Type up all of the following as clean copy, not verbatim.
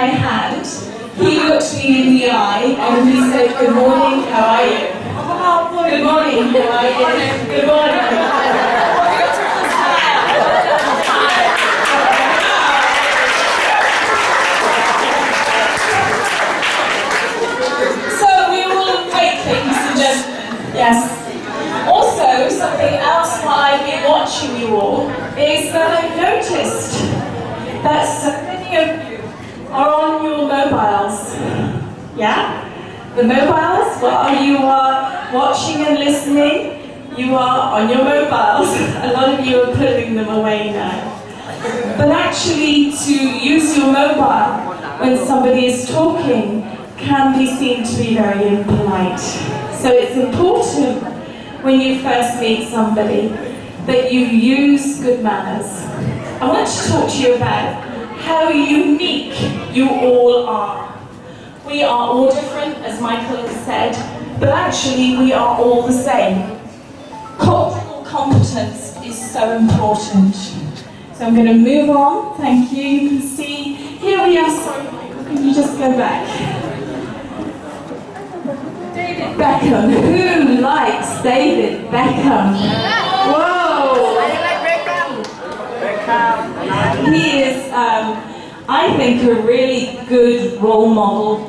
my hand, he looked me in the eye and he said, "Good morning, how are you?" Good morning, how are you? Good morning. So we will break things and just, yes. Also, something else while I've been watching you all is that I've noticed that so many of you are on your mobiles. Yeah? The mobiles, while you are watching and listening, you are on your mobiles. A lot of you are putting them away now. But actually, to use your mobile when somebody is talking can be seen to be very impolite. So it's important when you first meet somebody that you use good manners. I want to talk to you about how unique you all are. We are all different, as Michael has said, but actually we are all the same. Cultural competence is so important. So I'm going to move on. Thank you. You can see, here we are. Sorry, Michael, can you just go back? David Beckham. Who likes David Beckham? Whoa! I like Beckham. He is, I think, a really good role model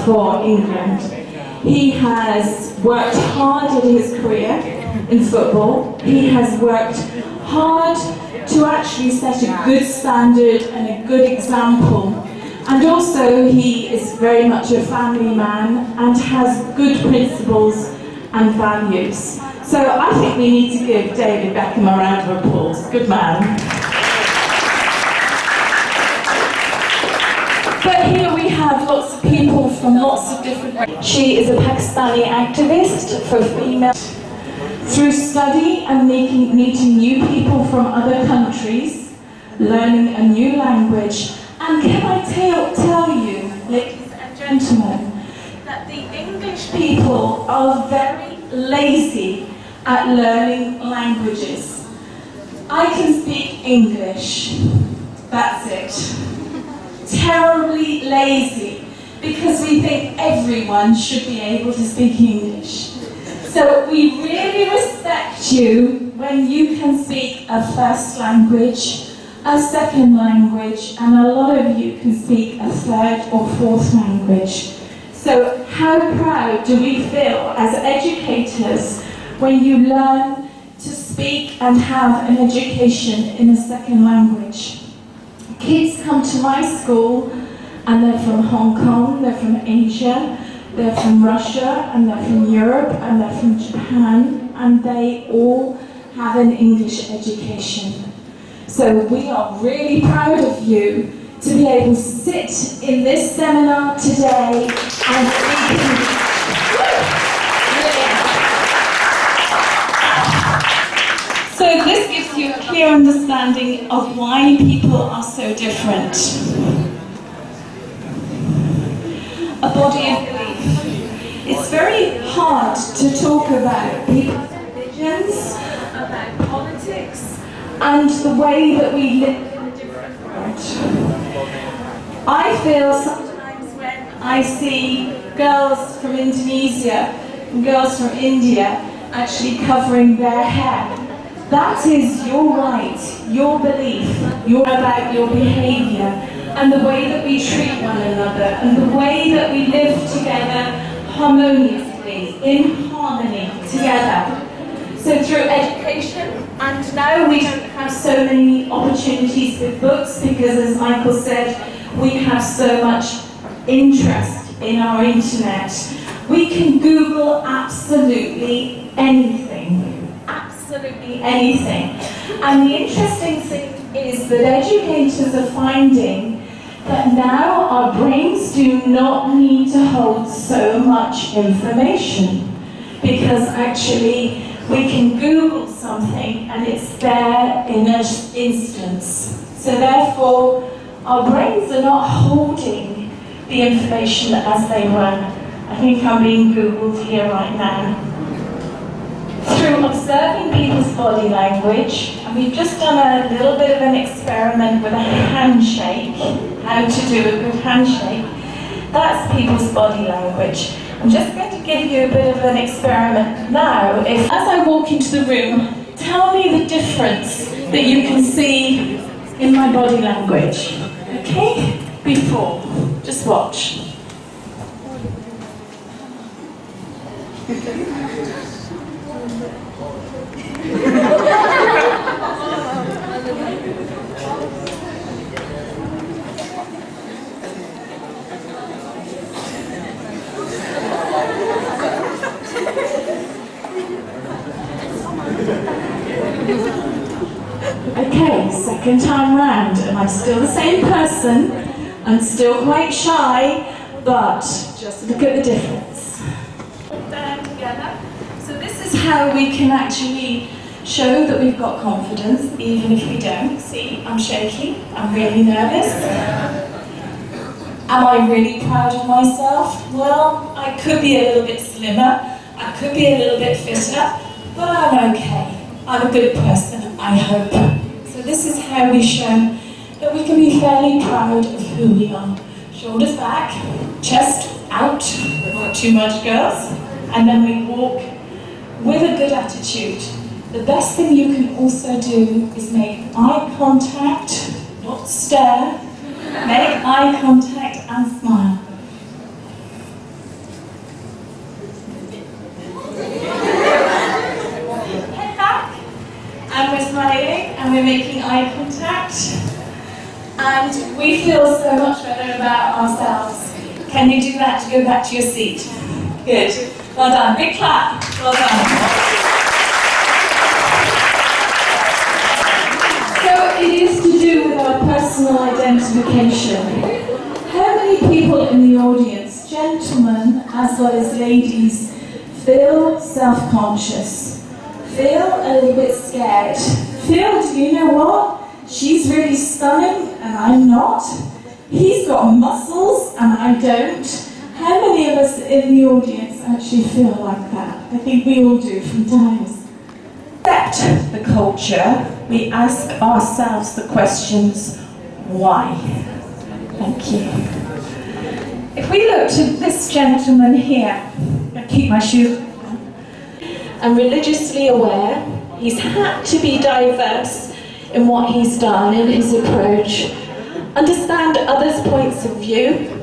for England. He has worked hard in his career in football. He has worked hard to actually set a good standard and a good example. And also he is very much a family man and has good principles and values. So I think we need to give David Beckham a round of applause. Good man. But here we have lots of people from lots of different... She is a Pakistani activist for female. Through study and meeting new people from other countries, learning a new language, and can I tell you, ladies and gentlemen, that the English people are very lazy at learning languages. I can speak English, that's it. Terribly lazy, because we think everyone should be able to speak English. So we really respect you when you can speak a first language, a second language, and a lot of you can speak a third or fourth language. So how proud do we feel as educators when you learn to speak and have an education in a second language? Kids come to my school and they're from Hong Kong, they're from Asia, they're from Russia, and they're from Europe, and they're from Japan, and they all have an English education. So we are really proud of you to be able to sit in this seminar today and speak English. So this gives you a clear understanding of why people are so different. A body of belief. It's very hard to talk about people's religions, about politics, and the way that we live in a different world. I feel sometimes when I see girls from Indonesia and girls from India actually covering their hair. That is your right, your belief, about your behaviour, and the way that we treat one another, and the way that we live together harmoniously, in harmony together. So through education, and now we don't have so many opportunities with books because, as Michael said, we have so much interest in our internet. We can Google absolutely anything. Absolutely anything. And the interesting thing is that educators are finding that now our brains do not need to hold so much information, because actually we can Google something and it's there in an instance. So therefore, our brains are not holding the information as they were. I think I'm being Googled here right now. Through observing people's body language, and we've just done a little bit of an experiment with a handshake. how to do a good handshake. That's people's body language. I'm just going to give you a bit of an experiment now. As I walk into the room, tell me the difference that you can see in my body language. Okay? Before. Just watch. Okay, second time round, and I'm still the same person. I'm still quite shy, but just look at the difference. Down together. So this is how we can actually show that we've got confidence, even if we don't. See, I'm shaky, I'm really nervous. Am I really proud of myself? Well, I could be a little bit slimmer, I could be a little bit fitter, but I'm okay. I'm a good person, I hope. So this is how we show that we can be fairly proud of who we are. Shoulders back, chest out, not too much girls, and then we walk with a good attitude. The best thing you can also do is make eye contact, not stare, make eye contact and smile. Head back, and we're smiling, and we're making eye contact, and we feel so much better about ourselves. Can you do that to go back to your seat? Good. Well done. Big clap. Well done. So it is to do with our personal identification. How many people in the audience, gentlemen as well as ladies, feel self-conscious? Feel a little bit scared? Feel, do you know what? She's really stunning and I'm not. He's got muscles and I don't. How many of us in the audience actually feel like that? I think we all do from times. Accept the culture, we ask ourselves the questions, why? Thank you. If we look to this gentleman here, I keep my shoe on, and religiously aware, he's had to be diverse in what he's done, in his approach, understand others' points of view,